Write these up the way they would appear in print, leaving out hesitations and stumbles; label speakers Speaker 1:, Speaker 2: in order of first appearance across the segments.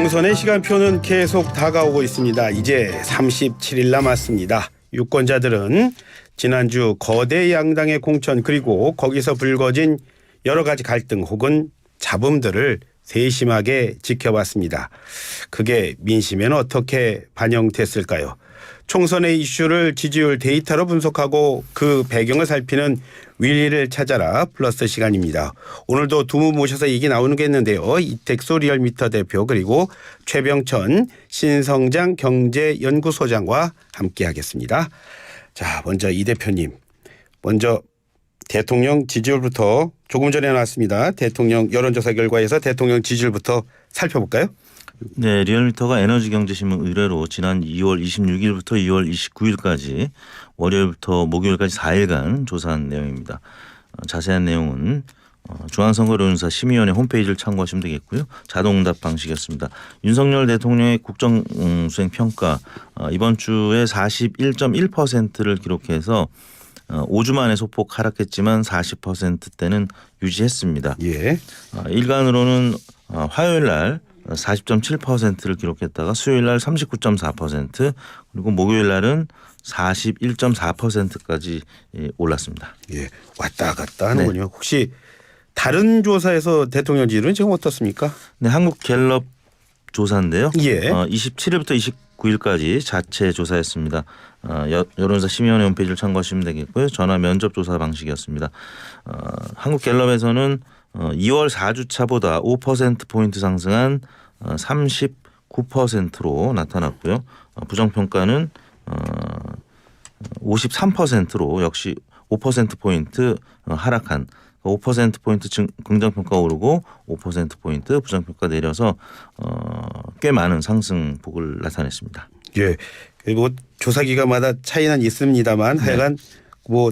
Speaker 1: 총선의 시간표는 계속 다가오고 있습니다. 이제 37일 남았습니다. 유권자들은 지난주 거대 양당의 공천 그리고 거기서 불거진 여러 가지 갈등 혹은 잡음들을 세심하게 지켜봤습니다. 그게 민심에는 어떻게 반영됐을까요? 총선의 이슈를 지지율 데이터로 분석하고 그 배경을 살피는 윌리를 찾아라 플러스 시간입니다. 오늘도 두 분 모셔서 얘기 나오는 게 있는데요. 이택수 리얼미터 대표 그리고 최병천 신성장 경제연구소장과 함께하겠습니다. 자, 먼저 이 대표님. 먼저 대통령 지지율부터 조금 전에 나왔습니다. 대통령 여론조사 결과에서 대통령 지지율부터 살펴볼까요?
Speaker 2: 네, 리얼미터가 에너지경제신문 의뢰로 지난 2월 26일부터 2월 29일까지 월요일부터 목요일까지 4일간 조사한 내용입니다. 자세한 내용은 중앙선거여론조사 심의위원회 홈페이지를 참고하시면 되겠고요. 자동응답 방식이었습니다. 윤석열 대통령의 국정수행 평가 이번 주에 41.1%를 기록해서 5주 만에 소폭 하락했지만 40%대는 유지했습니다.
Speaker 1: 예.
Speaker 2: 일간으로는 화요일 날 40.7%를 기록했다가 수요일 날 39.4% 그리고 목요일 날은 41.4%까지 올랐습니다.
Speaker 1: 예, 왔다 갔다 하는군요. 네. 혹시 다른 조사에서 대통령 지지율은 지금 어떻습니까?
Speaker 2: 네, 한국갤럽 조사인데요.
Speaker 1: 예.
Speaker 2: 27일부터 29일까지 자체 조사했습니다. 여론조사 심의위원회 홈페이지를 참고하시면 되겠고요. 전화 면접 조사 방식이었습니다. 한국갤럽에서는 2월 4주차보다 5%포인트 상승한 39%로 나타났고요. 부정평가는 53%로 역시 5%포인트 하락한 5%포인트 긍정평가 오르고 5%포인트 부정평가 내려서 꽤 많은 상승폭을 나타냈습니다.
Speaker 1: 예. 뭐 조사 기간마다 차이는 있습니다만
Speaker 2: 네.
Speaker 1: 하여간 뭐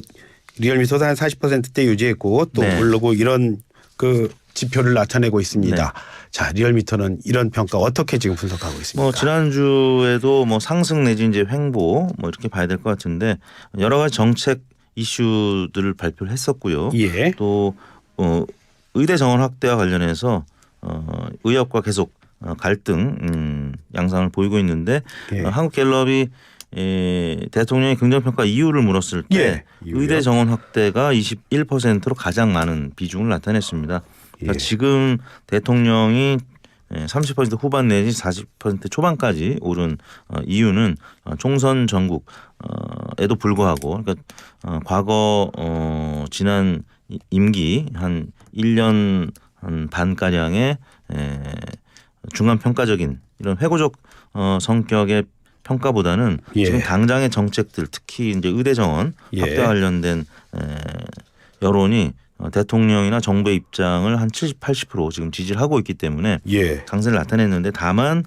Speaker 1: 리얼미터도 한 40%대 유지했고 또
Speaker 2: 네.
Speaker 1: 오르고 이런 그 지표를 나타내고 있습니다.
Speaker 2: 네.
Speaker 1: 자, 리얼미터는 이런 평가 어떻게 지금 분석하고 있습니까?
Speaker 2: 뭐 지난주에도 뭐 상승 내지 이제 횡보 뭐 이렇게 봐야 될 것 같은데 여러 가지 정책 이슈들을 발표를 했었고요.
Speaker 1: 예.
Speaker 2: 또 의대 정원 확대와 관련해서 의협과 계속 갈등 양상을 보이고 있는데
Speaker 1: 예.
Speaker 2: 한국갤럽이 대통령의 긍정평가 이유를 물었을 때
Speaker 1: 예.
Speaker 2: 의대 정원 확대가 21%로 가장 많은 비중을 나타냈습니다. 그러니까
Speaker 1: 예.
Speaker 2: 지금 대통령이 30% 후반 내지 40% 초반까지 오른 이유는 총선 전국에도 불구하고 그러니까 과거 지난 임기 한 1년 반가량의 중간 평가적인 이런 회고적 성격의 평가보다는
Speaker 1: 예.
Speaker 2: 지금 당장의 정책들 특히 이제 의대 정원
Speaker 1: 예.
Speaker 2: 확대 관련된 여론이 대통령이나 정부의 입장을 한 70, 80% 지금 지지를 하고 있기 때문에
Speaker 1: 예.
Speaker 2: 강세를 나타냈는데 다만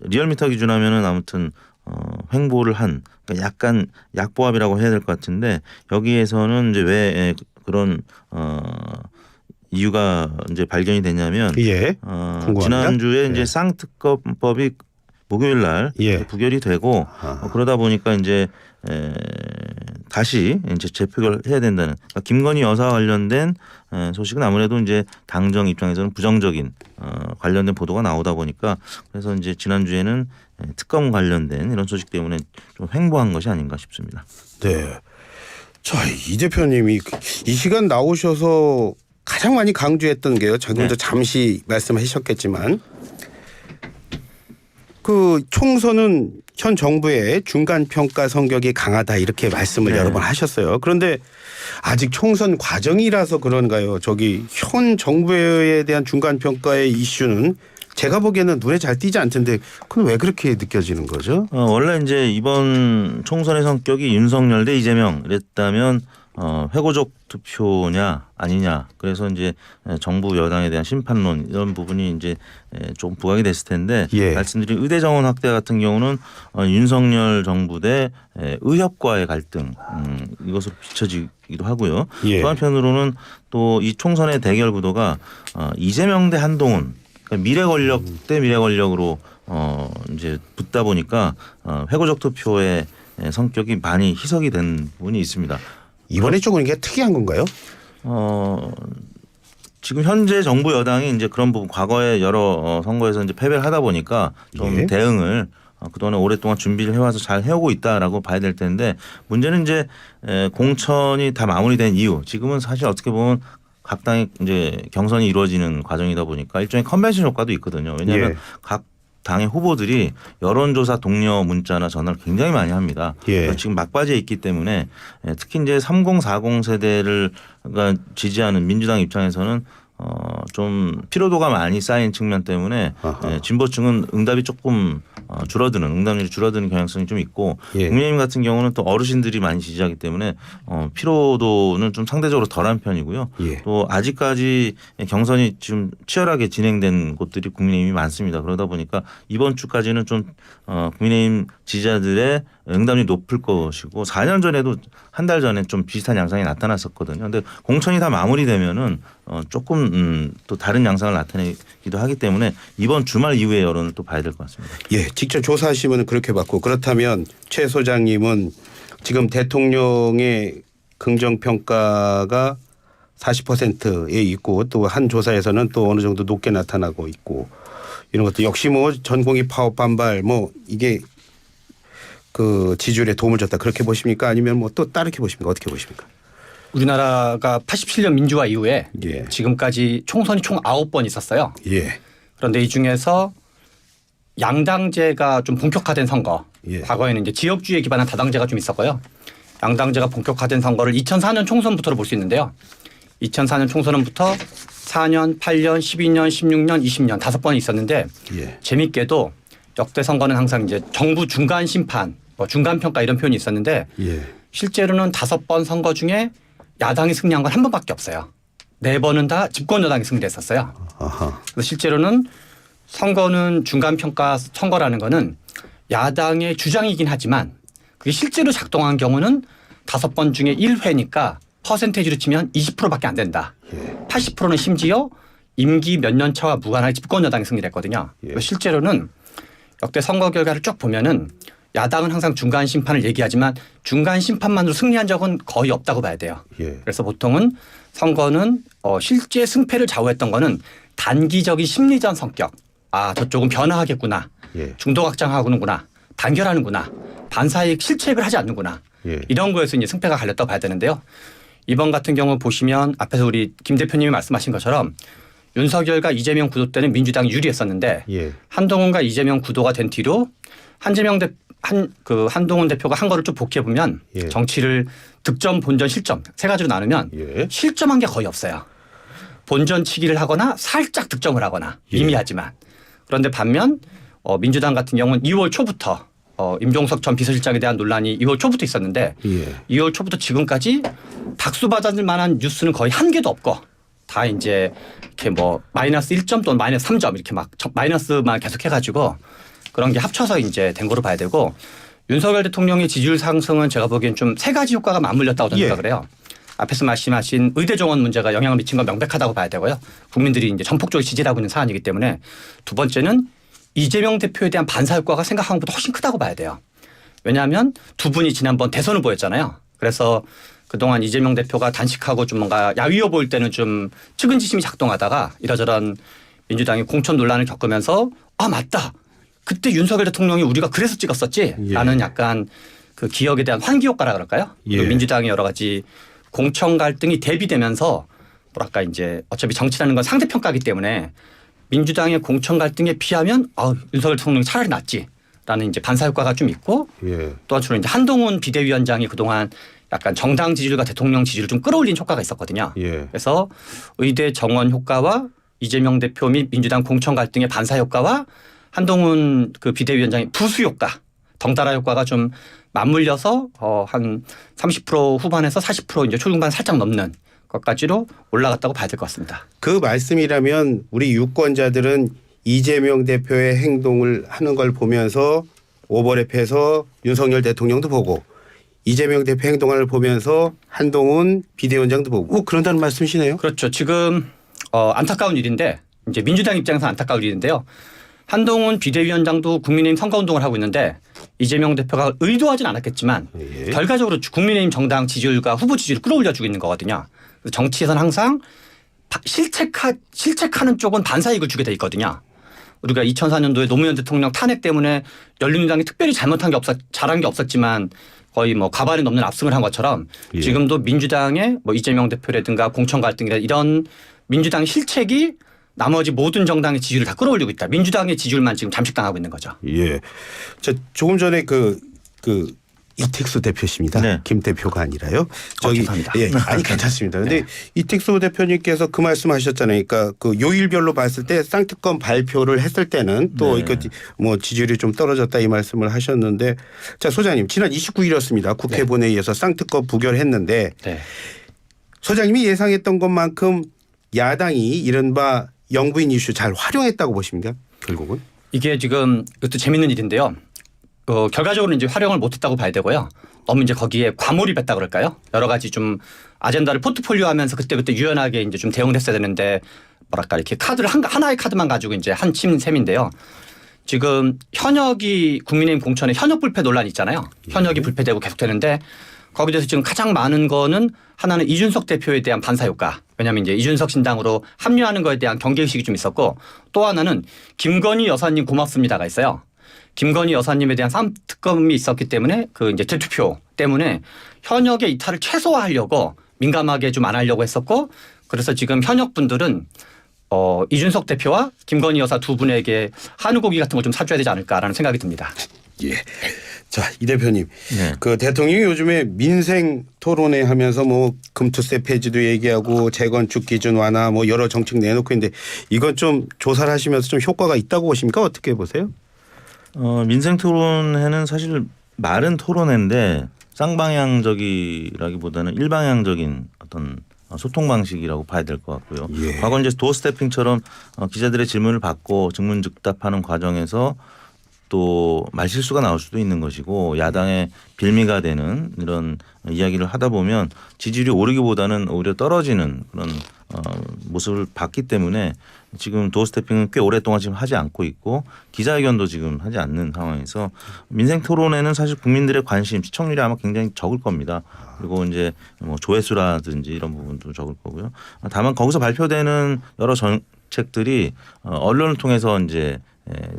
Speaker 2: 리얼미터 기준하면은 아무튼 횡보를 한 그러니까 약간 약보합이라고 해야 될 것 같은데 여기에서는 이제 왜 그런 이유가 이제 발견이 됐냐면
Speaker 1: 예. 궁금합니다.
Speaker 2: 지난주에
Speaker 1: 예.
Speaker 2: 이제 쌍특검법이 목요일 날
Speaker 1: 예.
Speaker 2: 부결이 되고 그러다 보니까 이제 다시 이제 재표결해야 된다는 그러니까 김건희 여사 관련된 소식은 아무래도 이제 당정 입장에서는 부정적인 관련된 보도가 나오다 보니까 그래서 이제 지난주에는 특검 관련된 이런 소식 때문에 좀 횡보한 것이 아닌가 싶습니다.
Speaker 1: 네. 자, 이 대표님이 이 시간 나오셔서 가장 많이 강조했던 게요. 지금도
Speaker 2: 네.
Speaker 1: 잠시 말씀하셨겠지만 그 총선은 현 정부의 중간 평가 성격이 강하다 이렇게 말씀을
Speaker 2: 네.
Speaker 1: 여러 번 하셨어요. 그런데 아직 총선 과정이라서 그런가요? 저기 현 정부에 대한 중간 평가의 이슈는 제가 보기에는 눈에 잘 띄지 않던데 그건 왜 그렇게 느껴지는 거죠?
Speaker 2: 원래 이제 이번 총선의 성격이 윤석열 대 이재명 이랬다면 회고적 투표냐 아니냐 그래서 이제 정부 여당에 대한 심판론 이런 부분이 이제 좀 부각이 됐을 텐데
Speaker 1: 예.
Speaker 2: 말씀드린 의대 정원 확대 같은 경우는 윤석열 정부 대 의협과의 갈등 이것으로 비춰지기도 하고요.
Speaker 1: 예.
Speaker 2: 또 한편으로는 또 이 총선의 대결 구도가 이재명 대 한동훈 그러니까 미래 권력 대 미래 권력으로 이제 붙다 보니까 회고적 투표의 성격이 많이 희석이 된 부분이 있습니다.
Speaker 1: 이번에 조금 이게 특이한 건가요?
Speaker 2: 지금 현재 정부 여당이 이제 그런 부분 과거에 여러 선거에서 이제 패배를 하다 보니까 좀
Speaker 1: 예.
Speaker 2: 대응을 그동안에 오랫동안 준비를 해와서 잘 해오고 있다라고 봐야 될 텐데 문제는 이제 공천이 다 마무리된 이후 지금은 사실 어떻게 보면 각 당의 이제 경선이 이루어지는 과정이다 보니까 일종의 컨벤션 효과도 있거든요. 왜냐하면
Speaker 1: 예.
Speaker 2: 각 당의 후보들이 여론조사 독려 문자나 전화를 굉장히 많이 합니다.
Speaker 1: 예.
Speaker 2: 그래서 지금 막바지에 있기 때문에 특히 이제 30, 40 세대를 지지하는 민주당 입장에서는 좀 피로도가 많이 쌓인 측면 때문에 진보층은 응답이 조금 응답률이 줄어드는 경향성이 좀 있고
Speaker 1: 예.
Speaker 2: 국민의힘 같은 경우는 또 어르신들이 많이 지지하기 때문에 피로도는 좀 상대적으로 덜한 편이고요.
Speaker 1: 예.
Speaker 2: 또 아직까지 경선이 지금 치열하게 진행된 곳들이 국민의힘이 많습니다. 그러다 보니까 이번 주까지는 좀 국민의힘 지지자들의 응답률이 높을 것이고 4년 전에도 한 달 전에 좀 비슷한 양상이 나타났었거든요. 그런데 공천이 다 마무리되면은 조금 또 다른 양상을 나타내기도 하기 때문에 이번 주말 이후의 여론을 또 봐야 될 것 같습니다.
Speaker 1: 예, 직접 조사하시면 그렇게 봤고 그렇다면 최 소장님은 지금 대통령의 긍정평가가 40%에 있고 또 한 조사에서는 또 어느 정도 높게 나타나고 있고 이런 것도 역시 뭐 전공의 파업 반발 뭐 이게 그 지지율에 도움을 줬다 그렇게 보십니까? 아니면 뭐 또 다르게 보십니까? 어떻게 보십니까?
Speaker 3: 우리나라가 87년 민주화 이후에
Speaker 1: 예.
Speaker 3: 지금까지 총선이 총 9번 있었어요.
Speaker 1: 예.
Speaker 3: 그런데 이 중에서 양당제가 좀 본격화된 선거.
Speaker 1: 예.
Speaker 3: 과거에는 이제 지역주의에 기반한 다당제가 좀 있었고요. 양당제가 본격화된 선거를 2004년 총선부터로 볼 수 있는데요. 2004년 총선부터 4년, 8년, 12년, 16년, 20년 5번이 있었는데
Speaker 1: 예.
Speaker 3: 재밌게도 역대 선거는 항상 이제 정부 중간 심판, 뭐 중간 평가 이런 표현이 있었는데
Speaker 1: 예.
Speaker 3: 실제로는 5번 선거 중에 야당이 승리한 건 한 번밖에 없어요. 4번은 다 집권 여당이 승리했었어요.
Speaker 1: 아하.
Speaker 3: 그래서 실제로는 선거는 중간 평가 선거라는 거는 야당의 주장이긴 하지만 그게 실제로 작동한 경우는 5번 중에 1회니까 퍼센테이지로 치면 20%밖에 안 된다.
Speaker 1: 예.
Speaker 3: 80%는 심지어 임기 몇 년 차와 무관하게 집권 여당이 승리를 했거든요.
Speaker 1: 예.
Speaker 3: 실제로는 역대 선거 결과를 쭉 보면은 야당은 항상 중간 심판을 얘기하지만 중간 심판만으로 승리한 적은 거의 없다고 봐야 돼요.
Speaker 1: 예.
Speaker 3: 그래서 보통은 선거는 실제 승패를 좌우했던 거는 단기적인 심리전 성격. 아 저쪽은 변화하겠구나.
Speaker 1: 예.
Speaker 3: 중도 확장하는구나. 단결하는구나. 반사이익 실책을 하지 않는구나.
Speaker 1: 예.
Speaker 3: 이런 거에서 이제 승패가 갈렸다고 봐야 되는데요. 이번 같은 경우 보시면 앞에서 우리 김 대표님이 말씀하신 것처럼 윤석열과 이재명 구도 때는 민주당이 유리했었는데
Speaker 1: 예.
Speaker 3: 한동훈과 이재명 구도가 된 뒤로 한동훈 대표가 한 거를 좀 복귀해 보면
Speaker 1: 예.
Speaker 3: 정치를 득점, 본전, 실점 3가지로 나누면
Speaker 1: 예.
Speaker 3: 실점한 게 거의 없어요. 본전 치기를 하거나 살짝 득점을 하거나
Speaker 1: 예.
Speaker 3: 미미하지만 그런데 반면 민주당 같은 경우는 2월 초부터 임종석 전 비서실장에 대한 논란이 2월 초부터 있었는데
Speaker 1: 예.
Speaker 3: 2월 초부터 지금까지 박수 받을 만한 뉴스는 거의 한 개도 없고 다 이제 이렇게 뭐 마이너스 1점 또는 마이너스 3점 이렇게 막 마이너스만 계속 해가지고 그런 게 합쳐서 이제 된 거로 봐야 되고 윤석열 대통령의 지지율 상승은 제가 보기엔 좀 3가지 효과가 맞물렸다고 저는
Speaker 1: 예.
Speaker 3: 생각을 해요. 앞에서 말씀하신 의대 정원 문제가 영향을 미친 건 명백하다고 봐야 되고요. 국민들이 이제 전폭적으로 지지를 하고 있는 사안이기 때문에 두 번째는 이재명 대표에 대한 반사 효과가 생각한 것보다 훨씬 크다고 봐야 돼요. 왜냐하면 두 분이 지난번 대선 후보였잖아요. 그래서 그동안 이재명 대표가 단식하고 좀 뭔가 야위어 보일 때는 좀 측은지심이 작동하다가 이러저런 민주당이 공천 논란을 겪으면서 아 맞다. 그때 윤석열 대통령이 우리가 그래서 찍었었지
Speaker 1: 예.
Speaker 3: 라는 약간 그 기억에 대한 환기 효과라 그럴까요?
Speaker 1: 예.
Speaker 3: 민주당의 여러 가지 공천 갈등이 대비되면서 뭐랄까 이제 어차피 정치라는 건 상대평가이기 때문에 민주당의 공천 갈등에 피하면 윤석열 대통령이 차라리 낫지라는 이제 반사 효과가 좀 있고
Speaker 1: 예.
Speaker 3: 또 한쪽으로 이제 한동훈 비대위원장이 그동안 약간 정당 지지율과 대통령 지지율을 좀 끌어올린 효과가 있었거든요.
Speaker 1: 예.
Speaker 3: 그래서 의대 정원 효과와 이재명 대표 및 민주당 공천 갈등의 반사 효과와 한동훈 그 비대위원장의 부수 효과, 덩달아 효과가 좀 맞물려서 한 30% 후반에서 40% 이제 초중반 살짝 넘는 것까지로 올라갔다고 봐야 될 것 같습니다.
Speaker 1: 그 말씀이라면 우리 유권자들은 이재명 대표의 행동을 하는 걸 보면서 오버랩해서 윤석열 대통령도 보고 이재명 대표 행동을 보면서 한동훈 비대위원장도 보고 그런다는 말씀이시네요.
Speaker 3: 그렇죠. 지금 안타까운 일인데 이제 민주당 입장에서 안타까운 일인데요. 한동훈 비대위원장도 국민의힘 선거운동을 하고 있는데 이재명 대표가 의도하진 않았겠지만
Speaker 1: 예.
Speaker 3: 결과적으로 국민의힘 정당 지지율과 후보 지지율을 끌어올려주고 있는 거거든요. 그래서 정치에서는 항상 실책하는 쪽은 반사이익을 주게 돼 있거든요. 우리가 2004년도에 노무현 대통령 탄핵 때문에 열린우리당이 특별히 잘한 게 없었지만 거의 뭐 과반이 넘는 압승을 한 것처럼
Speaker 1: 예.
Speaker 3: 지금도 민주당의 뭐 이재명 대표라든가 공천 갈등이라 이런 민주당의 실책이 나머지 모든 정당의 지지율을 다 끌어올리고 있다. 민주당의 지지율만 지금 잠식당하고 있는 거죠.
Speaker 1: 예. 저 조금 전에 그 이택수 대표십니다.
Speaker 2: 네.
Speaker 1: 김 대표가 아니라요.
Speaker 3: 죄송합니다.
Speaker 1: 예, 아니 괜찮습니다. 근데 이택수 대표님께서 그 말씀하셨잖아요. 그러니까 그 요일별로 봤을 때 쌍특검 발표를 했을 때는 또
Speaker 2: 네.
Speaker 1: 이거 뭐 지지율이 좀 떨어졌다 이 말씀을 하셨는데, 자 소장님 지난 29일이었습니다. 국회
Speaker 3: 네.
Speaker 1: 본회의에서 쌍특검 부결했는데
Speaker 3: 네.
Speaker 1: 소장님이 예상했던 것만큼 야당이 이른바 영부인 이슈 잘 활용했다고 보십니까? 결국은.
Speaker 3: 이게 지금 이것도 재밌는 일인데요. 결과적으로 이제 활용을 못했다고 봐야 되고요. 너무 이제 거기에 과몰입했다 그럴까요? 여러 가지 좀 아젠다를 포트폴리오하면서 그때 유연하게 이제 좀 대응을 했어야 되는데 뭐랄까 이렇게 카드를 하나의 카드만 가지고 이제 한침 셈인데요. 지금 현역이 국민의힘 공천에 현역 불패 논란이 있잖아요. 현역이 불패되고 계속되는데 거기에 대해서 지금 가장 많은 거는 하나는 이준석 대표에 대한 반사 효과. 왜냐하면 이제 이준석 신당으로 합류하는 거에 대한 경계의식이 좀 있었고 또 하나는 김건희 여사님 고맙습니다가 있어요. 김건희 여사님에 대한 쌍특검이 있었기 때문에 그 이제 대투표 때문에 현역의 이탈을 최소화하려고 민감하게 좀 안 하려고 했었고 그래서 지금 현역 분들은 이준석 대표와 김건희 여사 두 분에게 한우 고기 같은 걸 좀 사줘야 되지 않을까라는 생각이 듭니다.
Speaker 1: 예. 자, 이 대표님.
Speaker 2: 네.
Speaker 1: 그 대통령이 요즘에 민생 토론회 하면서 뭐 금투세 폐지도 얘기하고 재건축 기준 완화 뭐 여러 정책 내놓고 있는데 이건 좀 조사를 하시면서 좀 효과가 있다고 보십니까? 어떻게 보세요?
Speaker 2: 민생 토론회는 사실 말은 토론회인데 쌍방향적이라기보다는 일방향적인 어떤 소통 방식이라고 봐야 될 것 같고요.
Speaker 1: 예.
Speaker 2: 과거 이제 도어 스태핑처럼 기자들의 질문을 받고 증문즉답하는 과정에서 또 말실수가 나올 수도 있는 것이고 야당의 빌미가 되는 이런 이야기를 하다 보면 지지율이 오르기보다는 오히려 떨어지는 그런 모습을 봤기 때문에 지금 도어 스태핑은 꽤 오랫동안 지금 하지 않고 있고 기자회견도 지금 하지 않는 상황에서 민생 토론에는 사실 국민들의 관심 시청률이 아마 굉장히 적을 겁니다. 그리고 이제 뭐 조회수라든지 이런 부분도 적을 거고요. 다만 거기서 발표되는 여러 정책들이 언론을 통해서 이제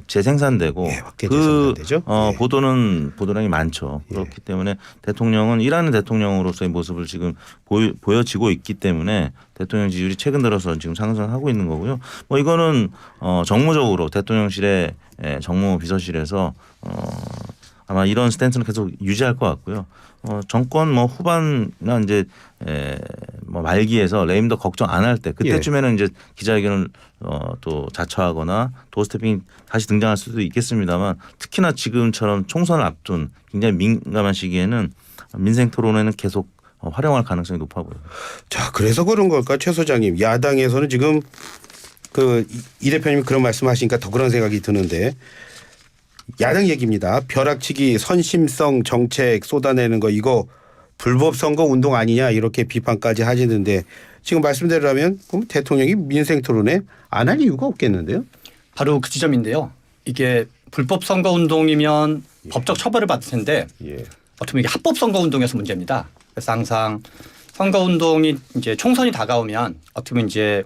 Speaker 2: 재생산되고
Speaker 1: 예, 확대
Speaker 2: 그
Speaker 1: 재생산되죠. 예.
Speaker 2: 보도량이 많죠. 그렇기 때문에 대통령은 일하는 대통령으로서의 모습을 지금 보여지고 있기 때문에 대통령 지지율이 최근 들어서 지금 상승하고 있는 거고요. 뭐 이거는 정무적으로 대통령실의 정무 비서실에서 아마 이런 스탠스는 계속 유지할 것 같고요. 정권 뭐 후반이나 이제 뭐 말기에서 레임더 걱정 안 할 때 그때쯤에는 이제 기자회견을 또 자처하거나 도어스태핑이 다시 등장할 수도 있겠습니다만 특히나 지금처럼 총선을 앞둔 굉장히 민감한 시기에는 민생 토론회는 계속 활용할 가능성이 높아 보여요.
Speaker 1: 자, 그래서 그런 걸까, 최 소장님. 야당에서는 지금 그 이 대표님이 그런 말씀하시니까 더 그런 생각이 드는데 야당 얘기입니다. 벼락치기 선심성 정책 쏟아내는 거 이거 불법 선거 운동 아니냐 이렇게 비판까지 하시는데 지금 말씀대로라면 그럼 대통령이 민생 토론에 안 할 이유가 없겠는데요?
Speaker 3: 바로 그 지점인데요. 이게 불법 선거 운동이면 법적 처벌을 받을 텐데
Speaker 1: 예.
Speaker 3: 어떻게 보면 이게 합법 선거 운동에서 문제입니다. 그래서 항상 선거 운동이 이제 총선이 다가오면 어떻게 보면 이제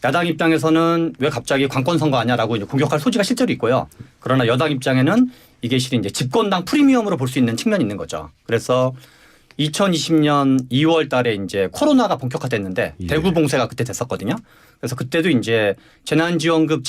Speaker 3: 야당 입장에서는 왜 갑자기 관권 선거 하냐라고 이제 공격할 소지가 실제로 있고요. 그러나 여당 입장에는 이게 실은 이제 집권당 프리미엄으로 볼 수 있는 측면이 있는 거죠. 그래서 2020년 2월 달에 이제 코로나가 본격화됐는데
Speaker 1: 예.
Speaker 3: 대구 봉쇄가 그때 됐었거든요. 그래서 그때도 이제 재난지원금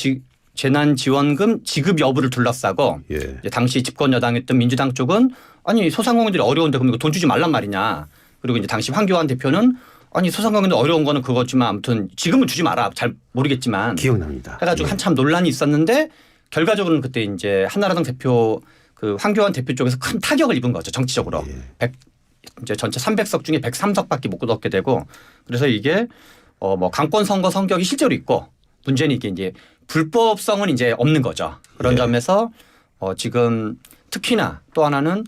Speaker 3: 지급 여부를 둘러싸고
Speaker 1: 예.
Speaker 3: 이제 당시 집권 여당이었던 민주당 쪽은 아니 소상공인들이 어려운데 그럼 이거 돈 주지 말란 말이냐. 그리고 이제 당시 황교안 대표는 아니 소상공인들 어려운 거는 그거지만 아무튼 지금은 주지 마라. 잘 모르겠지만
Speaker 1: 기억납니다.
Speaker 3: 해가지고
Speaker 1: 예.
Speaker 3: 한참 논란이 있었는데 결과적으로는 그때 이제 한나라당 대표 그 황교안 대표 쪽에서 큰 타격을 입은 거죠. 정치적으로.
Speaker 1: 예.
Speaker 3: 이제 전체 300석 중에 103석밖에 못 얻게 되고 그래서 이게 뭐 강권 선거 성격이 실제로 있고 문제는 이게 이제 불법성은 이제 없는 거죠. 그런
Speaker 1: 예.
Speaker 3: 점에서 지금 특히나 또 하나는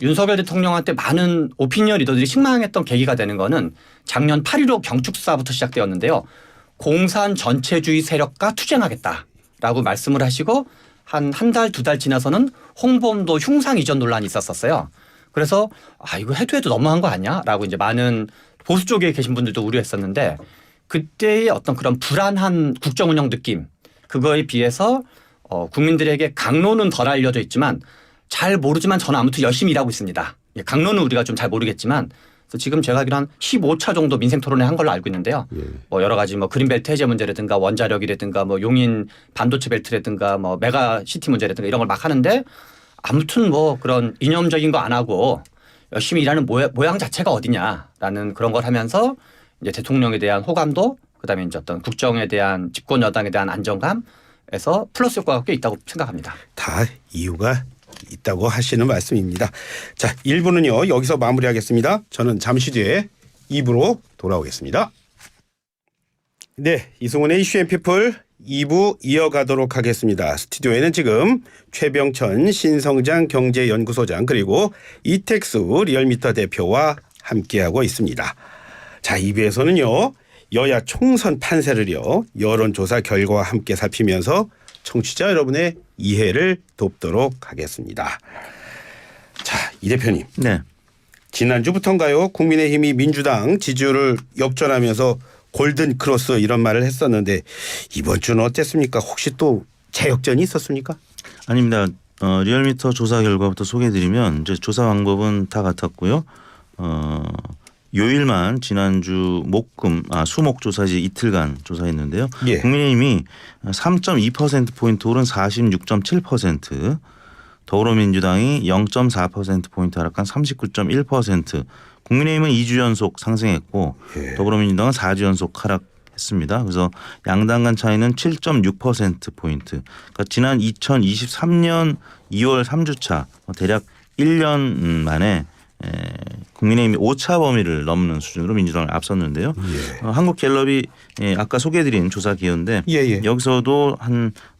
Speaker 3: 윤석열 대통령한테 많은 오피니언 리더들이 실망했던 계기가 되는 거는 작년 8.15 경축사부터 시작되었는데요. 공산 전체주의 세력과 투쟁하겠다라고 말씀을 하시고 한 달, 두 달 지나서는 홍범도 흉상 이전 논란이 있었어요. 그래서 이거 해도 너무한 거 아니야? 라고 이제 많은 보수 쪽에 계신 분들도 우려했었는데 그때의 어떤 그런 불안한 국정 운영 느낌 그거에 비해서 국민들에게 강론은 덜 알려져 있지만 잘 모르지만 저는 아무튼 열심히 일하고 있습니다. 예, 강론은 우리가 좀 잘 모르겠지만 그래서 지금 제가 알기로 한 15차 정도 민생 토론회 한 걸로 알고 있는데요. 뭐 여러 가지 뭐 그린벨트 해제 문제라든가 원자력이라든가 뭐 용인 반도체 벨트라든가 뭐 메가 시티 문제라든가 이런 걸 막 하는데 아무튼 뭐 그런 이념적인 거 안 하고 열심히 일하는 모양 자체가 어디냐라는 그런 걸 하면서 이제 대통령에 대한 호감도 그다음에 이제 어떤 국정에 대한 집권 여당에 대한 안정감에서 플러스 효과가 꽤 있다고 생각합니다.
Speaker 1: 다 이유가 있다고 하시는 말씀입니다. 자, 1부는요. 여기서 마무리하겠습니다. 저는 잠시 뒤에 2부로 돌아오겠습니다. 네, 이승훈의 이슈 앤 피플 2부 이어가도록 하겠습니다. 스튜디오에는 지금 최병천 신성장 경제연구소장 그리고 이택수 리얼미터 대표와 함께하고 있습니다. 자, 2부에서는요. 여야 총선 판세를요. 여론조사 결과와 함께 살피면서 청취자 여러분의 이해를 돕도록 하겠습니다. 자, 이 대표님.
Speaker 2: 네.
Speaker 1: 지난주부터인가요? 국민의힘이 민주당 지지율을 역전하면서 골든 크로스 이런 말을 했었는데 이번 주는 어땠습니까? 혹시 또 재역전이 있었습니까?
Speaker 2: 아닙니다. 리얼미터 조사 결과부터 소개해드리면 이제 조사 방법은 다 같았고요. 요일만 지난주 수목 조사 이제 이틀간 조사했는데요.
Speaker 1: 예.
Speaker 2: 국민의힘이 3.2%포인트 오른 46.7%, 더불어민주당이 0.4%포인트 하락한 39.1%, 국민의힘은 2주 연속 상승했고
Speaker 1: 예.
Speaker 2: 더불어민주당은 4주 연속 하락했습니다. 그래서 양당 간 차이는 7.6%포인트. 그러니까 지난 2023년 2월 3주차 대략 1년 만에 국민의힘이 오차 범위를 넘는 수준으로 민주당을 앞섰는데요.
Speaker 1: 예.
Speaker 2: 한국갤럽이 아까 소개해드린 조사 기여인데
Speaker 1: 예.
Speaker 2: 여기서도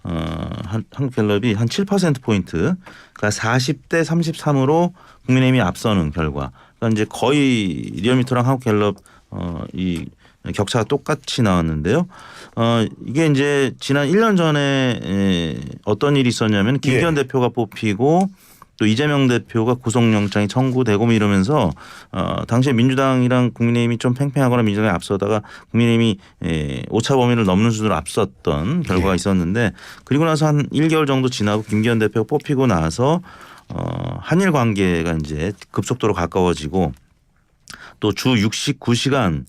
Speaker 2: 한국갤럽이 한 7%포인트 그러니까 40대 33으로 국민의힘이 앞서는 결과. 그러니까 이제 거의 리얼미터랑 한국갤럽 이 격차가 똑같이 나왔는데요. 이게 이제 지난 1년 전에 어떤 일이 있었냐면 김기현 대표가 뽑히고 또 이재명 대표가 구속영장이 청구되고 뭐 이러면서 당시에 민주당이랑 국민의힘이 좀 팽팽하거나 민주당이 앞서다가 국민의힘이 오차 범위를 넘는 수준으로 앞섰던 결과가 있었는데 그리고 나서 한 1개월 정도 지나고 김기현 대표가 뽑히고 나서 한일 관계가 이제 급속도로 가까워지고 또 주 69시간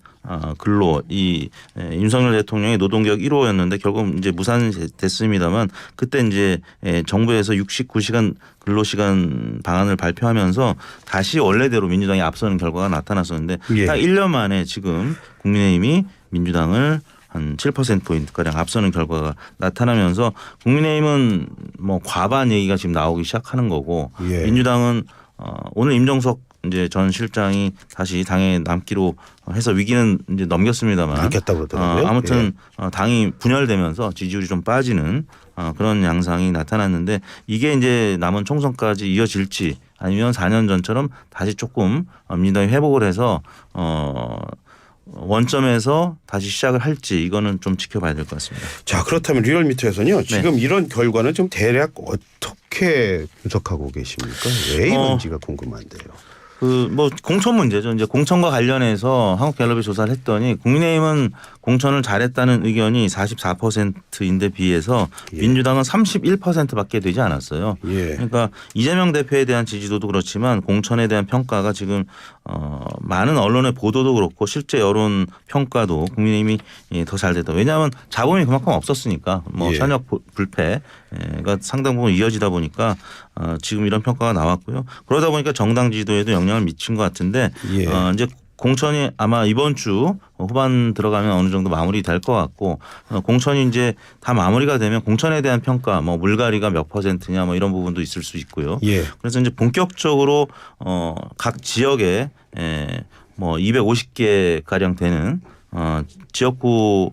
Speaker 2: 근로 이 윤석열 대통령의 노동개혁 1호였는데 결국 이제 무산됐습니다만 그때 이제 정부에서 69시간 근로시간 방안을 발표하면서 다시 원래대로 민주당이 앞서는 결과가 나타났었는데
Speaker 1: 예.
Speaker 2: 딱 1년 만에 지금 국민의힘이 민주당을 한 7%포인트가량 앞서는 결과가 나타나면서 국민의힘은 뭐 과반 얘기가 지금 나오기 시작하는 거고
Speaker 1: 예.
Speaker 2: 민주당은 오늘 임종석 이제 전 실장이 다시 당에 남기로 해서 위기는 이제 넘겼습니다만
Speaker 1: 남겼다고 그러더라고요.
Speaker 2: 아무튼 당이 분열되면서 지지율이 좀 빠지는 그런 양상이 나타났는데 이게 이제 남은 총선까지 이어질지 아니면 4년 전처럼 다시 조금 민주당이 회복을 해서 원점에서 다시 시작을 할지 이거는 좀 지켜봐야 될 것 같습니다.
Speaker 1: 자, 그렇다면 리얼미터에서는요. 지금 이런 결과는 좀 대략 어떻게 분석하고 계십니까? 왜 이런지가 궁금한데요.
Speaker 2: 뭐 공천 문제죠. 이제 공천과 관련해서 한국갤럽이 조사를 했더니 국민의힘은 공천을 잘했다는 의견이 44%인데 비해서 민주당은 31%밖에 되지 않았어요.
Speaker 1: 예.
Speaker 2: 그러니까 이재명 대표에 대한 지지도도 그렇지만 공천에 대한 평가가 지금 많은 언론의 보도도 그렇고 실제 여론 평가도 국민의힘이 더 잘 됐다. 왜냐하면 자본이 그만큼 없었으니까 뭐 현역 불패가 상당 부분 이어지다 보니까 지금 이런 평가가 나왔고요. 그러다 보니까 정당 지지도에도 영향을 미친 것 같은데 이제 공천이 아마 이번 주 후반 들어가면 어느 정도 마무리될 것 같고 공천이 이제 다 마무리가 되면 공천에 대한 평가 뭐 물갈이가 몇 %냐 뭐 이런 부분도 있을 수 있고요.
Speaker 1: 예.
Speaker 2: 그래서 이제 본격적으로 각 지역에 뭐 250개 가량 되는 지역구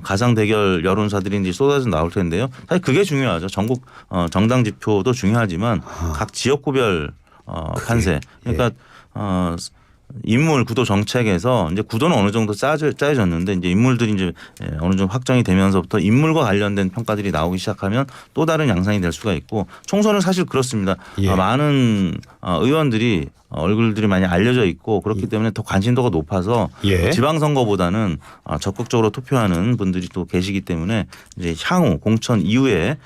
Speaker 2: 가상 대결 여론사들이 이제 쏟아져 나올 텐데요. 사실 그게 중요하죠. 전국 정당 지표도 중요하지만 각 지역구별 판세. 그러니까 인물 구도 정책에서 이제 구도는 어느 정도 짜여졌는데 이제 인물들이 이제 어느 정도 확정이 되면서부터 인물과 관련된 평가들이 나오기 시작하면 또 다른 양상이 될 수가 있고 총선은 사실 그렇습니다.
Speaker 1: 예.
Speaker 2: 많은 의원들이 얼굴들이 많이 알려져 있고 그렇기 때문에 더 관심도가 높아서
Speaker 1: 예.
Speaker 2: 지방선거보다는 적극적으로 투표하는 분들이 또 계시기 때문에 이제 향후 공천 이후에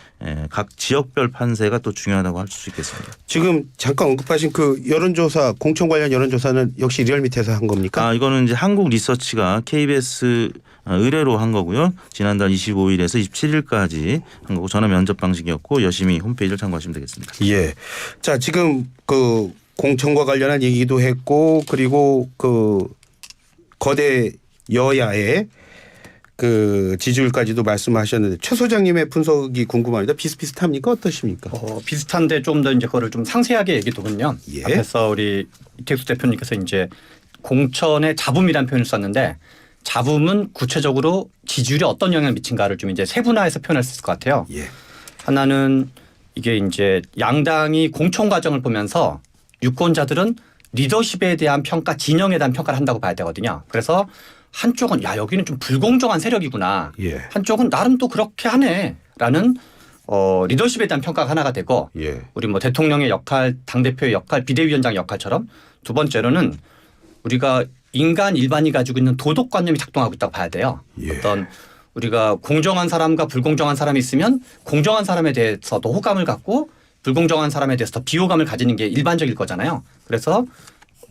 Speaker 2: 각 지역별 판세가 또 중요하다고 할 수 있겠습니다.
Speaker 1: 지금 잠깐 언급하신 그 여론조사 공천 관련 여론조사는 역시 리얼미터에서 한 겁니까?
Speaker 2: 이거는 이제 한국 리서치가 KBS 의뢰로 한 거고요. 지난달 25일에서 27일까지 한 거고 전화 면접 방식이었고 여심히 홈페이지를 참고하시면 되겠습니다.
Speaker 1: 예. 자, 지금 그 공천과 관련한 얘기도 했고 그리고 그 거대 여야의 그 지지율까지도 말씀하셨는데 최 소장님의 분석이 궁금합니다. 비슷비슷합니까? 어떠십니까?
Speaker 3: 비슷한데 좀 더 이제 그거를 좀 상세하게 얘기도군요.
Speaker 1: 예.
Speaker 3: 앞에서 우리 이택수 대표님께서 이제 공천의 잡음이라는 표현을 썼는데 잡음은 구체적으로 지지율에 어떤 영향을 미친가를 좀 이제 세분화해서 표현할 수 있을 것 같아요.
Speaker 1: 예.
Speaker 3: 하나는 이게 이제 양당이 공천 과정을 보면서 유권자들은 리더십에 대한 평가, 진영에 대한 평가를 한다고 봐야 되거든요. 그래서 한쪽은 야 여기는 좀 불공정한 세력이구나.
Speaker 1: 예.
Speaker 3: 한쪽은 나름 또 그렇게 하네라는 리더십에 대한 평가가 하나가 되고
Speaker 1: 예.
Speaker 3: 우리 뭐 대통령의 역할, 당대표의 역할, 비대위원장 역할처럼 두 번째로는 우리가 인간 일반이 가지고 있는 도덕관념이 작동하고 있다고 봐야 돼요.
Speaker 1: 예.
Speaker 3: 어떤 우리가 공정한 사람과 불공정한 사람이 있으면 공정한 사람에 대해서 더 호감을 갖고 불공정한 사람에 대해서 더 비호감을 가지는 게 일반적일 거잖아요. 그래서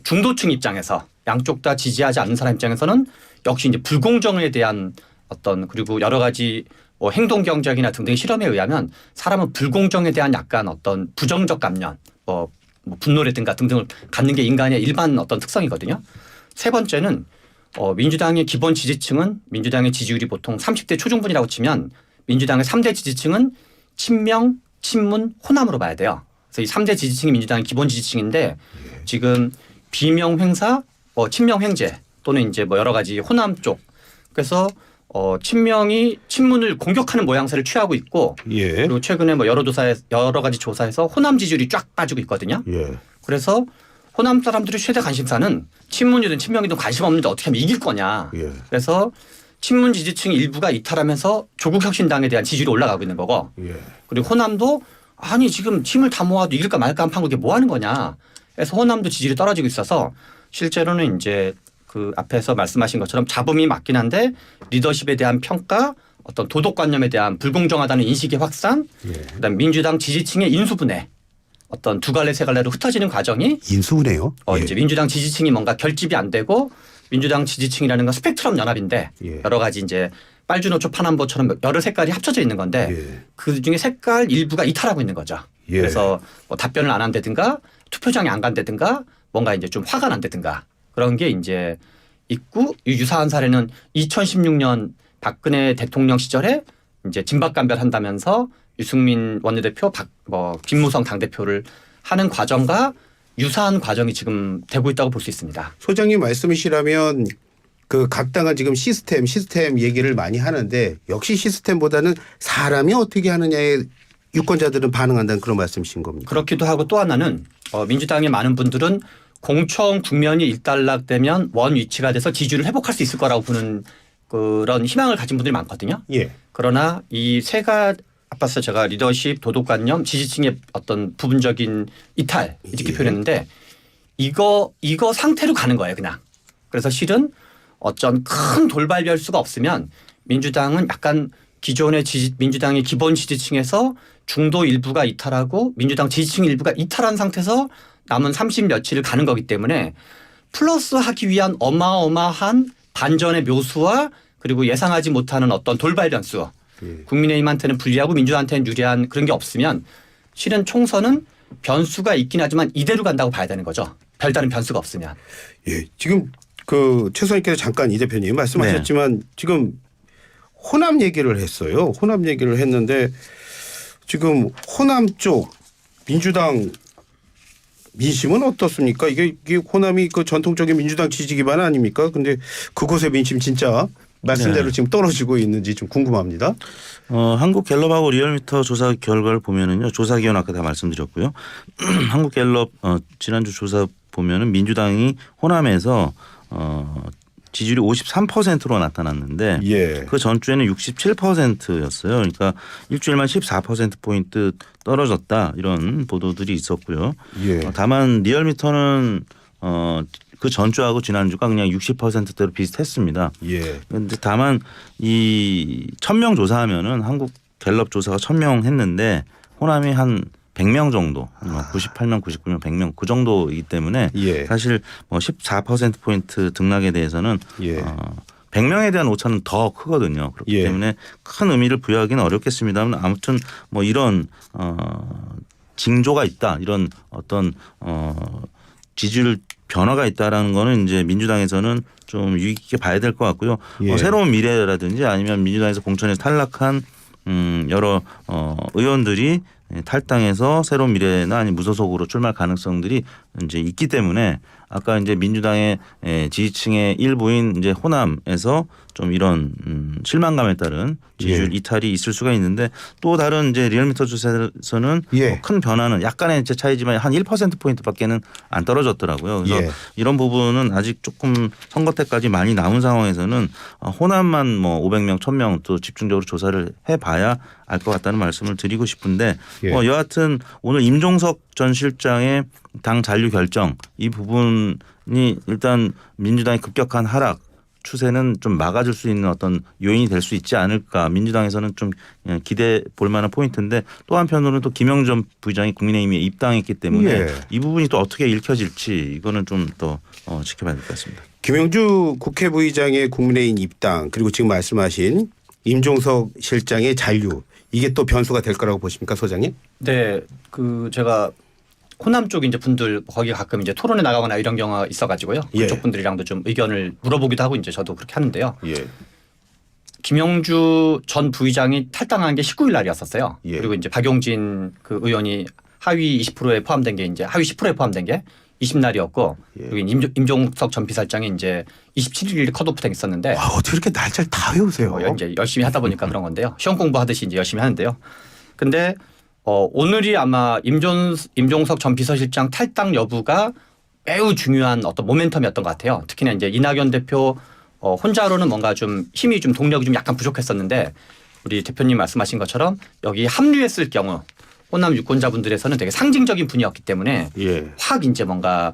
Speaker 3: 중도층 입장에서 양쪽 다 지지하지 않는 사람 입장에서는 역시 이제 불공정에 대한 어떤 그리고 여러 가지 뭐 행동 경쟁이나 등등의 실험에 의하면 사람은 불공정에 대한 약간 어떤 부정적 감년, 뭐 분노라든가 등등을 갖는 게 인간의 일반 어떤 특성이거든요. 세 번째는 민주당의 기본 지지층은 민주당의 지지율이 보통 30대 초중반이라고 치면 민주당의 3대 지지층은 친명, 친문, 호남으로 봐야 돼요. 그래서 이 3대 지지층이 민주당의 기본 지지층인데 지금 비명 횡사, 친명 횡재 또는 이제 뭐 여러 가지 호남 쪽 그래서 친명이 친문을 공격하는 모양새를 취하고 있고
Speaker 1: 예.
Speaker 3: 그리고 최근에 뭐 여러 가지 조사에서 호남 지지율이 쫙 빠지고 있거든요.
Speaker 1: 예.
Speaker 3: 그래서 호남 사람들의 최대 관심사는 친문이든 친명이든 관심 없는데 어떻게 하면 이길 거냐.
Speaker 1: 예.
Speaker 3: 그래서 친문 지지층 일부가 이탈하면서 조국혁신당에 대한 지지율이 올라가고 있는 거고
Speaker 1: 예.
Speaker 3: 그리고 호남도 아니 지금 힘을 다 모아도 이길까 말까 한 판국에 뭐 하는 거냐. 그래서 호남도 지지율이 떨어지고 있어서 실제로는 이제 그 앞에서 말씀하신 것처럼 잡음이 맞긴 한데 리더십에 대한 평가 어떤 도덕관념에 대한 불공정하다는 인식의 확산
Speaker 1: 예.
Speaker 3: 그다음 민주당 지지층의 인수분해 어떤 두 갈래 세 갈래로 흩어지는 과정이
Speaker 1: 인수네요. 예.
Speaker 3: 이제 민주당 지지층이 뭔가 결집이 안 되고 민주당 지지층이라는 건 스펙트럼 연합인데
Speaker 1: 예.
Speaker 3: 여러 가지 이제 빨주노초 파남보처럼 여러 색깔이 합쳐져 있는 건데
Speaker 1: 예.
Speaker 3: 그 중에 색깔 일부가 이탈하고 있는 거죠.
Speaker 1: 예.
Speaker 3: 그래서 뭐 답변을 안 한다든가 투표장에 안 간다든가 뭔가 이제 좀 화가 난다든가 그런 게 이제 있고 유사한 사례는 2016년 박근혜 대통령 시절에 이제 진박감별 한다면서 유승민 원내대표 김무성 당대표를 하는 과정과 유사한 과정이 지금 되고 있다고 볼 수 있습니다.
Speaker 1: 소장님 말씀이시라면 그 각 당은 지금 시스템 얘기를 많이 하는데 역시 시스템보다는 사람이 어떻게 하느냐에 유권자들은 반응한다는 그런 말씀이신 겁니까?
Speaker 3: 그렇기도 하고 또 하나는 민주당의 많은 분들은 공천 국면이 일단락되면 원 위치가 돼서 지지율을 회복할 수 있을 거라고 보는 그런 희망을 가진 분들이 많거든요.
Speaker 1: 예.
Speaker 3: 그러나 이 세가 앞서 제가 리더십, 도덕관념, 지지층의 어떤 부분적인 이탈 이렇게
Speaker 1: 예.
Speaker 3: 표현했는데 이거 상태로 가는 거예요, 그냥. 그래서 실은 어쩐 큰 돌발 변수가 없으면 민주당은 약간 기존의 민주당의 기본 지지층에서 중도 일부가 이탈하고 민주당 지지층 일부가 이탈한 상태에서 남은 30 며칠을 가는 거기 때문에 플러스하기 위한 어마어마한 반전의 묘수와 그리고 예상하지 못하는 어떤 돌발 변수
Speaker 1: 예.
Speaker 3: 국민의힘한테는 불리하고 민주당한테는 유리한 그런 게 없으면 실은 총선은 변수가 있긴 하지만 이대로 간다고 봐야 되는 거죠. 별다른 변수가 없으면.
Speaker 1: 예. 지금 그 최 소장님께서 잠깐 이 대표님 말씀하셨지만 지금 호남 얘기를 했어요. 호남 얘기를 했는데 지금 호남 쪽 민주당 민심은 어떻습니까? 이게 호남이 그 전통적인 민주당 지지 기반 아닙니까? 근데 그곳의 민심 진짜 말씀대로
Speaker 2: 네.
Speaker 1: 지금 떨어지고 있는지 좀 궁금합니다.
Speaker 2: 한국갤럽하고 리얼미터 조사 결과를 보면은요. 조사기관 아까 다 말씀드렸고요. 한국갤럽 지난주 조사 보면은 민주당이 호남에서 지지율이 53%로 나타났는데
Speaker 1: 예.
Speaker 2: 그 전주에는 67%였어요. 그러니까 일주일만 14%포인트 떨어졌다 이런 보도들이 있었고요.
Speaker 1: 예.
Speaker 2: 다만 리얼미터는 그 전주하고 지난주가 그냥 60%대로 비슷했습니다.
Speaker 1: 예.
Speaker 2: 그런데 다만 이 1000명 조사하면은 한국 갤럽 조사가 1000명 했는데 호남이 한 100명 정도, 98명, 99명, 100명 그 정도이기 때문에
Speaker 1: 예.
Speaker 2: 사실 뭐 14%포인트 등락에 대해서는
Speaker 1: 예.
Speaker 2: 100명에 대한 오차는 더 크거든요. 그렇기
Speaker 1: 예.
Speaker 2: 때문에 큰 의미를 부여하기는 어렵겠습니다만 아무튼 뭐 이런 징조가 있다. 이런 어떤 지지율 변화가 있다라는 거는 이제 민주당에서는 좀 유익 있게 봐야 될 것 같고요.
Speaker 1: 예.
Speaker 2: 새로운 미래라든지 아니면 민주당에서 공천에서 탈락한 여러 의원들이 탈당해서 새로운 미래나 아니면 무소속으로 출마할 가능성들이 이제 있기 때문에 아까 이제 민주당의 지지층의 일부인 이제 호남에서 좀 이런 실망감에 따른 지지율
Speaker 1: 예.
Speaker 2: 이탈이 있을 수가 있는데 또 다른 이제 리얼미터 조사에서는
Speaker 1: 예.
Speaker 2: 뭐 큰 변화는 약간의 이제 차이지만 한 1%포인트밖에는 안 떨어졌더라고요. 그래서
Speaker 1: 예.
Speaker 2: 이런 부분은 아직 조금 선거 때까지 많이 남은 상황에서는 호남만 뭐 500명, 1000명 또 집중적으로 조사를 해봐야 알 것 같다는 말씀을 드리고 싶은데
Speaker 1: 예.
Speaker 2: 여하튼 오늘 임종석 전 실장의 당 잔류 결정 이 부분이 일단 민주당의 급격한 하락 추세는 좀 막아줄 수 있는 어떤 요인이 될 수 있지 않을까. 민주당에서는 좀 기대 볼 만한 포인트인데 또 한편으로는 또 김영전 부의장이 국민의힘에 입당했기 때문에
Speaker 1: 예.
Speaker 2: 이 부분이 또 어떻게 읽혀질지 이거는 좀 더 지켜봐야 될 것 같습니다.
Speaker 1: 김영주 국회 부의장의 국민의힘 입당 그리고 지금 말씀하신 임종석 실장의 잔류 이게 또 변수가 될 거라고 보십니까, 소장님?
Speaker 3: 네, 그 제가 호남 쪽 이제 분들 거기 가끔 이제 토론에 나가거나 이런 경우가 있어가지고요.
Speaker 1: 예.
Speaker 3: 그쪽 분들이랑도 좀 의견을 물어보기도 하고 이제 저도 그렇게 하는데요.
Speaker 1: 예.
Speaker 3: 김영주 전 부의장이 탈당한 게 19일 날이었었어요.
Speaker 1: 예.
Speaker 3: 그리고 이제 박용진 그 의원이 하위 20%에 포함된 게 이제 하위 10%에 포함된 게 20날이었고
Speaker 1: 예.
Speaker 3: 그리고 임종석 전 비서장이 이제 27일 컷오프된 게 있었는데
Speaker 1: 아, 어떻게 이렇게 날짜를 다 외우세요?
Speaker 3: 이제 열심히 하다 보니까 그런 건데요. 시험 공부하듯이 이제 열심히 하는데요. 근데 오늘이 아마 임종석 전 비서실장 탈당 여부가 매우 중요한 어떤 모멘텀이었던 것 같아요. 특히나 이제 이낙연 대표 혼자로는 뭔가 좀 힘이 좀 동력이 좀 약간 부족했었는데 우리 대표님 말씀하신 것처럼 여기 합류했을 경우 호남 유권자분들에서는 되게 상징적인 분이었기 때문에
Speaker 1: 예.
Speaker 3: 확 이제 뭔가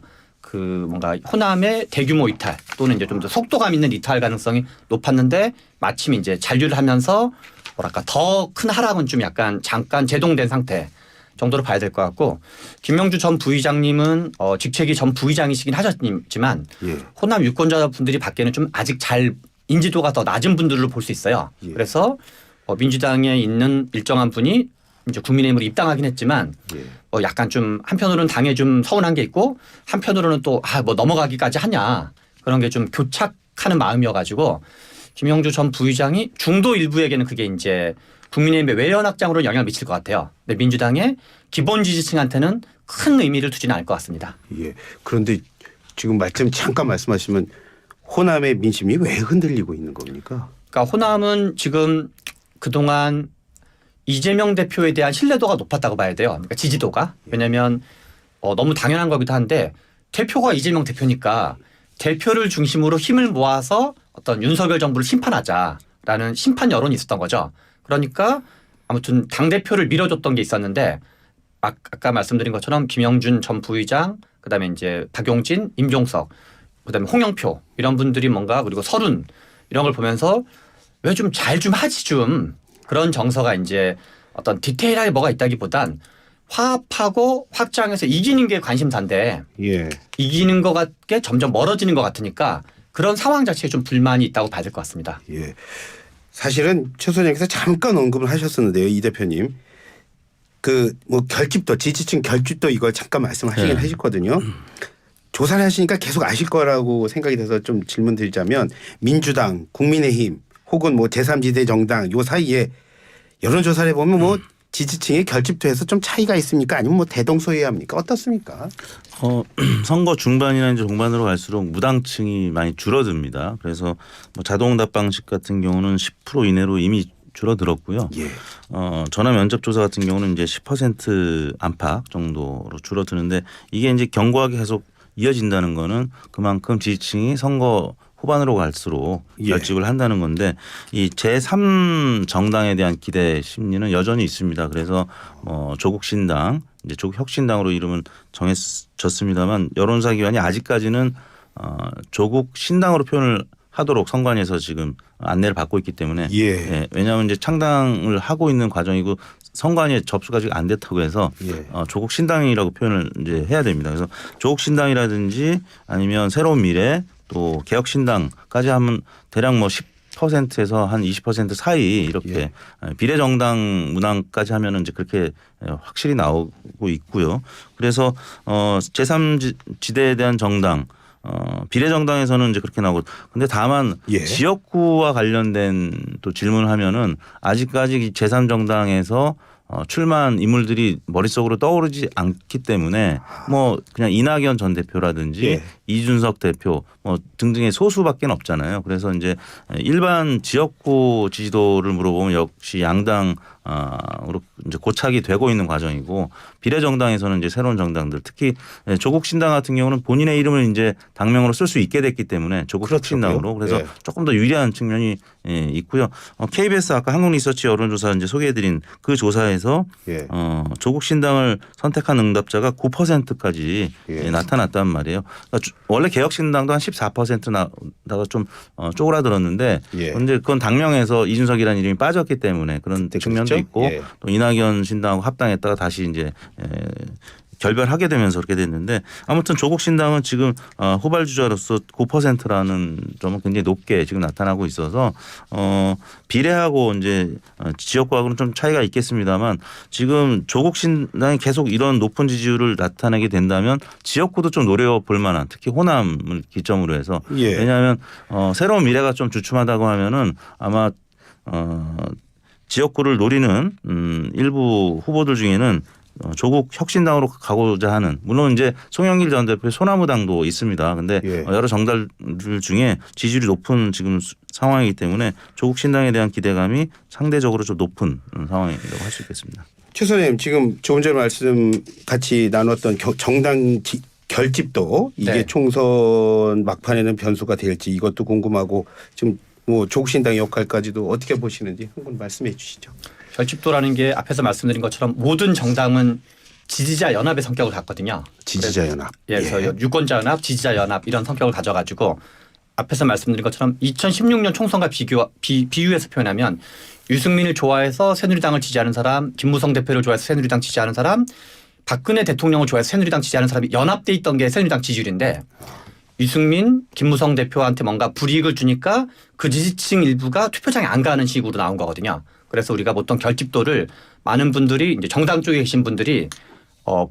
Speaker 3: 호남의 대규모 이탈 또는 이제 좀 더 속도감 있는 이탈 가능성이 높았는데 마침 이제 잔류를 하면서 뭐랄까 더 큰 하락은 좀 약간 잠깐 제동된 상태 정도로 봐야 될 것 같고 김명주 전 부의장님은 직책이 전 부의장이시긴 하셨지만
Speaker 1: 예.
Speaker 3: 호남 유권자분들이 밖에는 좀 아직 잘 인지도가 더 낮은 분들로 볼 수 있어요.
Speaker 1: 예.
Speaker 3: 그래서 민주당에 있는 일정한 분이 이제 국민의힘으로 입당하긴 했지만
Speaker 1: 예.
Speaker 3: 약간 좀 한편으로는 당에 좀 서운한 게 있고 한편으로는 또 뭐 넘어가기까지 하냐 그런 게 좀 교착하는 마음이어가지고 김영주 전 부의장이 중도 일부에게는 그게 이제 국민의힘의 외연 확장으로 영향을 미칠 것 같아요. 근데 민주당의 기본 지지층한테는 큰 의미를 두지는 않을 것 같습니다.
Speaker 1: 예. 그런데 지금 잠깐 말씀하시면 호남의 민심이 왜 흔들리고 있는 겁니까?
Speaker 3: 그러니까 호남은 지금 그동안 이재명 대표에 대한 신뢰도가 높았다고 봐야 돼요. 그러니까 지지도가. 왜냐하면 너무 당연한 거기도 한데 대표가 이재명 대표니까 대표를 중심으로 힘을 모아서 어떤 윤석열 정부를 심판하자라는 심판 여론이 있었던 거죠. 그러니까 아무튼 당대표를 밀어줬던 게 있었는데 아까 말씀드린 것처럼 김영준 전 부의장 그다음에 이제 박용진, 임종석 그다음에 홍영표 이런 분들이 뭔가 그리고 서른 이런 걸 보면서 왜 좀 잘 좀 하지 좀 그런 정서가 이제 어떤 디테일하게 뭐가 있다기보단 화합하고 확장해서 이기는 게 관심사인데
Speaker 1: 예.
Speaker 3: 이기는 것 같게 점점 멀어지는 것 같으니까 그런 상황 자체에 좀 불만이 있다고 봐야 될 것 같습니다.
Speaker 1: 예. 사실은 최 소장님께서 잠깐 언급을 하셨었는데요, 이 대표님. 그 뭐 결집도 지지층 결집도 이거 잠깐 말씀하시긴 하셨거든요. 조사를 하시니까 계속 아실 거라고 생각이 돼서 좀 질문 드리자면 민주당, 국민의힘 혹은 뭐 제3지대 정당 요 사이에 여론조사를 해보면 뭐 지지층이 결집돼서 좀 차이가 있습니까? 아니면 뭐 대동소이합니까? 어떻습니까?
Speaker 2: 선거 중반이나 이제 종반으로 갈수록 무당층이 많이 줄어듭니다. 그래서 뭐 자동응답 방식 같은 경우는 10% 이내로 이미 줄어들었고요.
Speaker 1: 예.
Speaker 2: 전화 면접 조사 같은 경우는 이제 10% 안팎 정도로 줄어드는데 이게 이제 견고하게 계속 이어진다는 거는 그만큼 지지층이 선거 후반으로 갈수록
Speaker 1: 예.
Speaker 2: 결집을 한다는 건데 이 제3 정당에 대한 기대 심리는 여전히 있습니다. 그래서 조국 신당 이제 조국 혁신당으로 이름은 정해졌습니다만 여론조사 기관이 아직까지는 조국 신당으로 표현을 하도록 선관위에서 지금 안내를 받고 있기 때문에
Speaker 1: 예.
Speaker 2: 예, 왜냐하면 이제 창당을 하고 있는 과정이고 선관위에 접수가 아직 안 됐다고 해서
Speaker 1: 예.
Speaker 2: 조국 신당이라고 표현을 이제 해야 됩니다. 그래서 조국 신당이라든지 아니면 새로운 미래 또 개혁 신당까지 하면 대략 뭐 10%에서 한 20% 사이 이렇게 비례정당 문항까지 하면은 이제 그렇게 확실히 나오고 있고요. 그래서 제3지대에 대한 정당 비례정당에서는 이제 그렇게 나오고 근데 다만
Speaker 1: 예.
Speaker 2: 지역구와 관련된 또 질문을 하면은 아직까지 제3정당에서 출마한 인물들이 머릿속으로 떠오르지 않기 때문에 뭐 그냥 이낙연 전 대표라든지
Speaker 1: 예.
Speaker 2: 이준석 대표 뭐 등등의 소수밖에 없잖아요. 그래서 이제 일반 지역구 지지도를 물어보면 역시 양당으로 이제 고착이 되고 있는 과정이고 비례정당에서는 이제 새로운 정당들 특히 조국 신당 같은 경우는 본인의 이름을 이제 당명으로 쓸 수 있게 됐기 때문에 조국 혁신당으로 그래서
Speaker 1: 예.
Speaker 2: 조금 더 유리한 측면이 있고요. KBS 아까 한국리서치 여론조사 이제 소개해드린 그 조사에서
Speaker 1: 예.
Speaker 2: 조국 신당을 선택한 응답자가 9%까지
Speaker 1: 예.
Speaker 2: 나타났단 말이에요. 그러니까 원래 개혁신당도 한 14% 나다가 좀 쪼그라들었는데
Speaker 1: 예.
Speaker 2: 그런데 그건 당명에서 이준석이라는 이름이 빠졌기 때문에 그런 측면도
Speaker 1: 그렇죠?
Speaker 2: 있고
Speaker 1: 예.
Speaker 2: 또 이낙연 신당하고 합당했다가 다시 이제 결별하게 되면서 그렇게 됐는데 아무튼 조국 신당은 지금 후발주자로서 9%라는 점은 굉장히 높게 지금 나타나고 있어서 비례하고 이제 지역구하고는 좀 차이가 있겠습니다만 지금 조국 신당이 계속 이런 높은 지지율을 나타내게 된다면 지역구도 좀 노려볼 만한 특히 호남을 기점으로 해서
Speaker 1: 예.
Speaker 2: 왜냐하면 새로운 미래가 좀 주춤하다고 하면은 아마 지역구를 노리는 일부 후보들 중에는 조국 혁신당으로 가고자 하는 물론 이제 송영길 전 대표의 소나무당도 있습니다. 근데
Speaker 1: 예.
Speaker 2: 여러 정당들 중에 지지율이 높은 지금 상황이기 때문에 조국 신당에 대한 기대감이 상대적으로 좀 높은 상황이라고 할 수 있겠습니다.
Speaker 1: 최 선생님 지금 조금 전에 말씀 같이 나눴던 정당 결집도 이게
Speaker 3: 네.
Speaker 1: 총선 막판에는 변수가 될지 이것도 궁금하고 지금 뭐 조국 신당의 역할까지도 어떻게 보시는지 한번 말씀해 주시죠.
Speaker 3: 결집도라는 게 앞에서 말씀드린 것처럼 모든 정당은 지지자 연합의 성격을 갖거든요.
Speaker 1: 지지자 연합.
Speaker 3: 예, 그래서 유권자 연합, 지지자 연합 이런 성격을 가져가지고 앞에서 말씀드린 것처럼 2016년 총선과 비유해서 표현하면 유승민을 좋아해서 새누리당을 지지하는 사람, 김무성 대표를 좋아해서 새누리당 지지하는 사람, 박근혜 대통령을 좋아해서 새누리당 지지하는 사람이 연합돼 있던 게 새누리당 지지율인데 유승민, 김무성 대표한테 뭔가 불이익을 주니까 그 지지층 일부가 투표장에 안 가는 식으로 나온 거거든요. 그래서 우리가 보통 결집도를 많은 분들이 이제 정당 쪽에 계신 분들이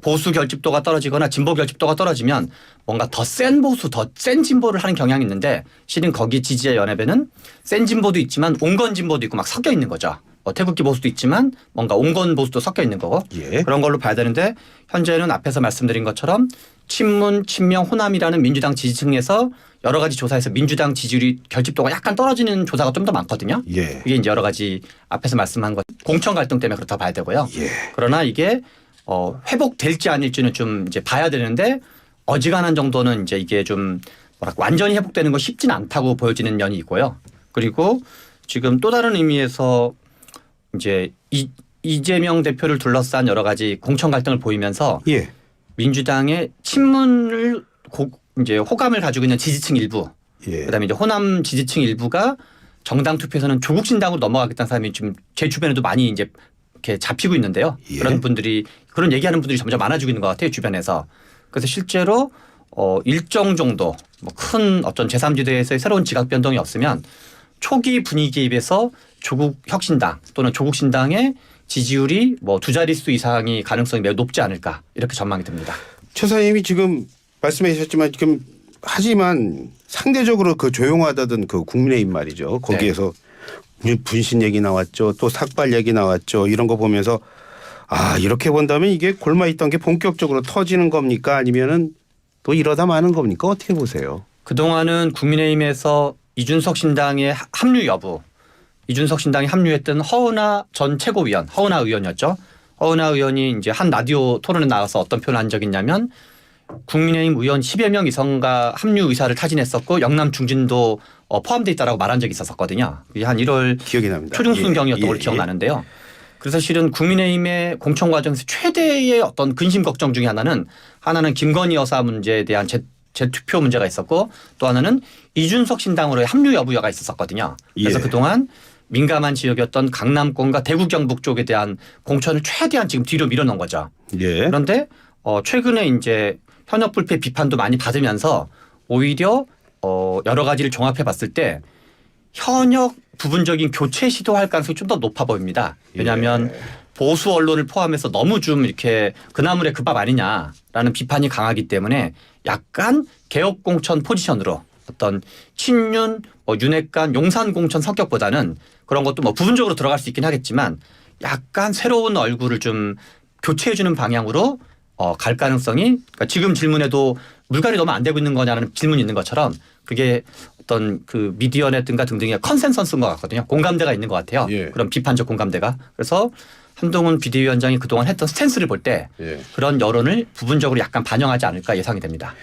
Speaker 3: 보수 결집도가 떨어지거나 진보 결집도가 떨어지면 뭔가 더 센 보수, 더 센 진보를 하는 경향이 있는데 실은 거기 지지자 연합에는 센 진보도 있지만 온건 진보도 있고 막 섞여 있는 거죠. 태극기 보수도 있지만 뭔가 온건 보수도 섞여 있는 거고
Speaker 1: 예.
Speaker 3: 그런 걸로 봐야 되는데 현재는 앞에서 말씀드린 것처럼 친문, 친명, 호남이라는 민주당 지지층에서 여러 가지 조사에서 민주당 지지율이 결집도가 약간 떨어지는 조사가 좀 더 많거든요.
Speaker 1: 예.
Speaker 3: 이게 이제 여러 가지 앞에서 말씀한 것 공천 갈등 때문에 그렇다고 봐야 되고요.
Speaker 1: 예.
Speaker 3: 그러나 이게 회복될지 아닐지는 좀 이제 봐야 되는데 어지간한 정도는 이제 이게 좀 뭐랄까 완전히 회복되는 건 쉽지는 않다고 보여지는 면이 있고요. 그리고 지금 또 다른 의미에서 이제 이재명 대표를 둘러싼 여러 가지 공천 갈등을 보이면서
Speaker 1: 예.
Speaker 3: 민주당의 친문을 이제 호감을 가지고 있는 지지층 일부,
Speaker 1: 예.
Speaker 3: 그다음에 이제 호남 지지층 일부가 정당 투표에서는 조국 신당으로 넘어가겠다는 사람이 지금 제 주변에도 많이 이제 이렇게 잡히고 있는데요.
Speaker 1: 예.
Speaker 3: 그런 분들이 그런 얘기하는 분들이 점점 많아지고 있는 것 같아요 주변에서. 그래서 실제로 일정 정도 뭐 큰 어떤 제3지대에서의 새로운 지각 변동이 없으면 초기 분위기에 비해서 조국 혁신당 또는 조국 신당의 지지율이 뭐 두 자릿수 이상이 가능성이 매우 높지 않을까 이렇게 전망이 듭니다.
Speaker 1: 최 선생님이 지금 말씀해 주셨지만 지금 하지만 상대적으로 그 조용하다던 그 국민의힘 말이죠. 거기에서 분신 얘기 나왔죠. 또 삭발 얘기 나왔죠. 이런 거 보면서 이렇게 본다면 이게 골마 있던 게 본격적으로 터지는 겁니까? 아니면은 또 이러다 마는 겁니까? 어떻게 보세요?
Speaker 3: 그동안은 국민의힘에서 이준석 신당의 합류 여부, 이준석 신당이 합류했던 허은하 전 최고위원, 허은하 의원이었죠. 허은하 의원이 이제 한 라디오 토론에 나가서 어떤 표현을 한 적이 있냐면 국민의힘 의원 10여 명 이상과 합류 의사를 타진했었고 영남 중진도 포함되어 있다라고 말한 적이 있었거든요. 한 1월
Speaker 1: 기억이 납니다.
Speaker 3: 초중순경이었던 걸로 기억나는데요. 그래서 실은 국민의힘의 공천 과정에서 최대의 어떤 근심 걱정 중에 하나는 김건희 여사 문제에 대한 재투표 문제가 있었고 또 하나는 이준석 신당으로의 합류 여부가 있었거든요. 그래서
Speaker 1: 예.
Speaker 3: 그동안 민감한 지역이었던 강남권과 대구 경북 쪽에 대한 공천을 최대한 지금 뒤로 밀어놓은 거죠.
Speaker 1: 예.
Speaker 3: 그런데 최근에 이제 현역 불패 비판도 많이 받으면서 오히려 여러 가지를 종합해 봤을 때 현역 부분적인 교체 시도할 가능성이 좀 더 높아 보입니다. 왜냐하면 보수 언론을 포함해서 너무 좀 이렇게 그나물의 그 밥 아니냐라는 비판이 강하기 때문에 약간 개혁 공천 포지션으로 어떤 친윤, 윤핵관, 용산 공천 성격보다는 그런 것도 뭐 부분적으로 들어갈 수 있긴 하겠지만 약간 새로운 얼굴을 좀 교체해주는 방향으로 갈 가능성이 그러니까 지금 질문에도 물갈이 너무 안 되고 있는 거냐는 질문이 있는 것처럼 그게 어떤 그 미디어네든가 등등의 컨센서스인 것 같거든요. 공감대가 있는 것 같아요.
Speaker 1: 예.
Speaker 3: 그런 비판적 공감대가. 그래서 한동훈 비대위원장이 그동안 했던 스탠스를 볼 때
Speaker 1: 예.
Speaker 3: 그런 여론을 부분적으로 약간 반영하지 않을까 예상이 됩니다.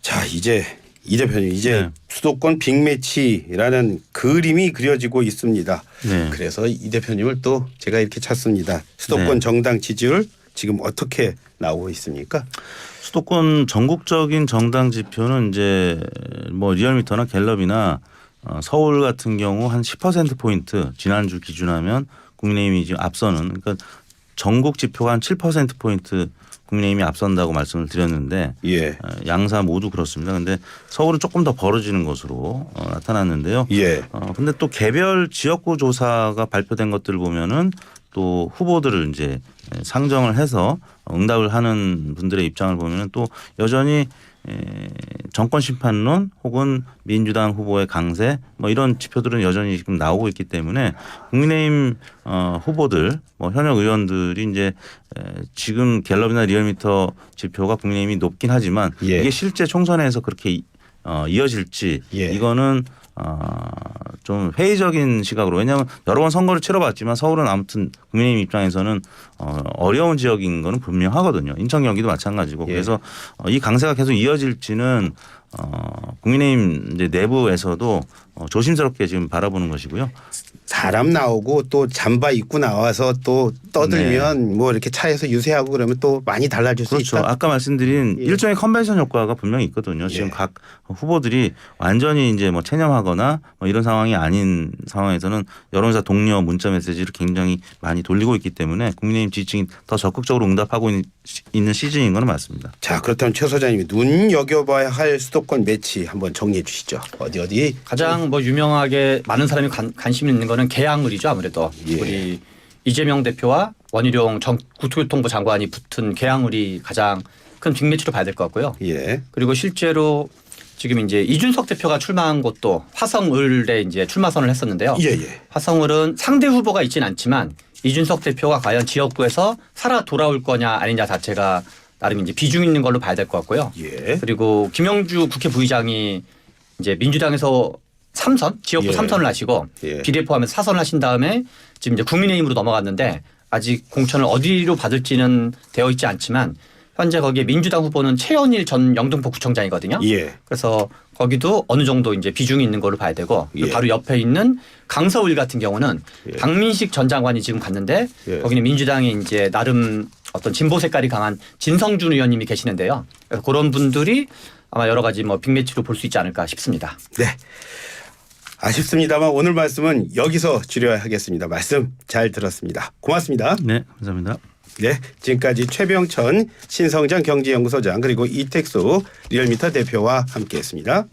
Speaker 1: 자, 이제 이 대표님 이제
Speaker 2: 네.
Speaker 1: 수도권 빅매치라는 그림이 그려지고 있습니다.
Speaker 2: 네.
Speaker 1: 그래서 이 대표님을 또 제가 이렇게 찾습니다. 수도권
Speaker 2: 네.
Speaker 1: 정당 지지율 지금 어떻게 나오고 있습니까?
Speaker 2: 수도권 전국적인 정당 지표는 이제 뭐 리얼미터나 갤럽이나 서울 같은 경우 한 10% 포인트 지난주 기준하면 국민의힘이 지금 앞서는 그러니까 전국 지표가 한 7% 포인트 국민의힘이 앞선다고 말씀을 드렸는데
Speaker 1: 예.
Speaker 2: 양사 모두 그렇습니다. 그런데 서울은 조금 더 벌어지는 것으로 나타났는데요.
Speaker 1: 예.
Speaker 2: 근데 또 개별 지역구 조사가 발표된 것들을 보면은 또 후보들을 이제 상정을 해서 응답을 하는 분들의 입장을 보면은 또 여전히 정권 심판론 혹은 민주당 후보의 강세 뭐 이런 지표들은 여전히 지금 나오고 있기 때문에 국민의힘 후보들 뭐 현역 의원들이 이제 지금 갤럽이나 리얼미터 지표가 국민의힘이 높긴 하지만
Speaker 1: 예.
Speaker 2: 이게 실제 총선에서 그렇게 이어질지
Speaker 1: 예.
Speaker 2: 이거는 좀 회의적인 시각으로 왜냐하면 여러 번 선거를 치러봤지만 서울은 아무튼 국민의힘 입장에서는 어려운 지역인 거는 분명하거든요. 인천 경기도 마찬가지고
Speaker 1: 예.
Speaker 2: 그래서 이 강세가 계속 이어질지는 국민의힘 이제 내부에서도 조심스럽게 지금 바라보는 것이고요.
Speaker 1: 사람 나오고 또 잠바 입고 나와서 또 떠들면 뭐 이렇게 차에서 유세하고 그러면 또 많이 달라질 수
Speaker 2: 그렇죠.
Speaker 1: 있다.
Speaker 2: 아까 말씀드린
Speaker 1: 예.
Speaker 2: 일종의 컨벤션 효과가 분명히 있거든요. 지금
Speaker 1: 예.
Speaker 2: 각 후보들이 완전히 이제 뭐 체념하거나 뭐 이런 상황이 아닌 상황에서는 여론조사 동료 문자 메시지를 굉장히 많이 돌리고 있기 때문에 국민의힘 지지층이 더 적극적으로 응답하고 있는 시즌인 건 맞습니다.
Speaker 1: 자, 그렇다면 최 소장님이 눈여겨봐야 할 수도권 매치 한번 정리해 주시죠. 어디?
Speaker 3: 가장 뭐 유명하게 많은 사람이 관심 있는 거는 계양을이죠. 아무래도
Speaker 1: 예.
Speaker 3: 우리 이재명 대표와 원희룡 국토교통부 장관이 붙은 계양을이 가장 큰 빅매치로 봐야 될 것 같고요.
Speaker 1: 예.
Speaker 3: 그리고 실제로 지금 이제 이준석 대표가 출마한 곳도 화성을에 이제 출마선을 했었는데요.
Speaker 1: 예.
Speaker 3: 화성을은 상대 후보가 있지는 않지만 이준석 대표가 과연 지역구에서 살아 돌아올 거냐 아니냐 자체가 나름 이제 비중 있는 걸로 봐야 될 것 같고요.
Speaker 1: 예.
Speaker 3: 그리고 김영주 국회 부의장이 이제 민주당에서 3선 지역구
Speaker 1: 예.
Speaker 3: 3선을 하시고
Speaker 1: 예.
Speaker 3: 비례 포함해서 4선을 하신 다음에 지금 이제 국민의힘으로 넘어갔는데 아직 공천을 어디로 받을지는 되어 있지 않지만 현재 거기에 민주당 후보는 최연일 전 영등포 구청장이거든요.
Speaker 1: 예.
Speaker 3: 그래서 거기도 어느 정도 이제 비중이 있는 걸로 봐야 되고
Speaker 1: 예.
Speaker 3: 바로 옆에 있는 강서울 같은 경우는
Speaker 1: 예.
Speaker 3: 박민식 전 장관이 지금 갔는데
Speaker 1: 예.
Speaker 3: 거기는 민주당이 이제 나름 어떤 진보 색깔이 강한 진성준 의원님이 계시는데요. 그래서 그런 분들이 아마 여러 가지 뭐 빅매치로 볼 수 있지 않을까 싶습니다.
Speaker 1: 네. 아쉽습니다만 오늘 말씀은 여기서 줄여야 하겠습니다. 말씀 잘 들었습니다. 고맙습니다.
Speaker 2: 네, 감사합니다.
Speaker 1: 네, 지금까지 최병천 신성장 경제연구소장 그리고 이택수 리얼미터 대표와 함께했습니다.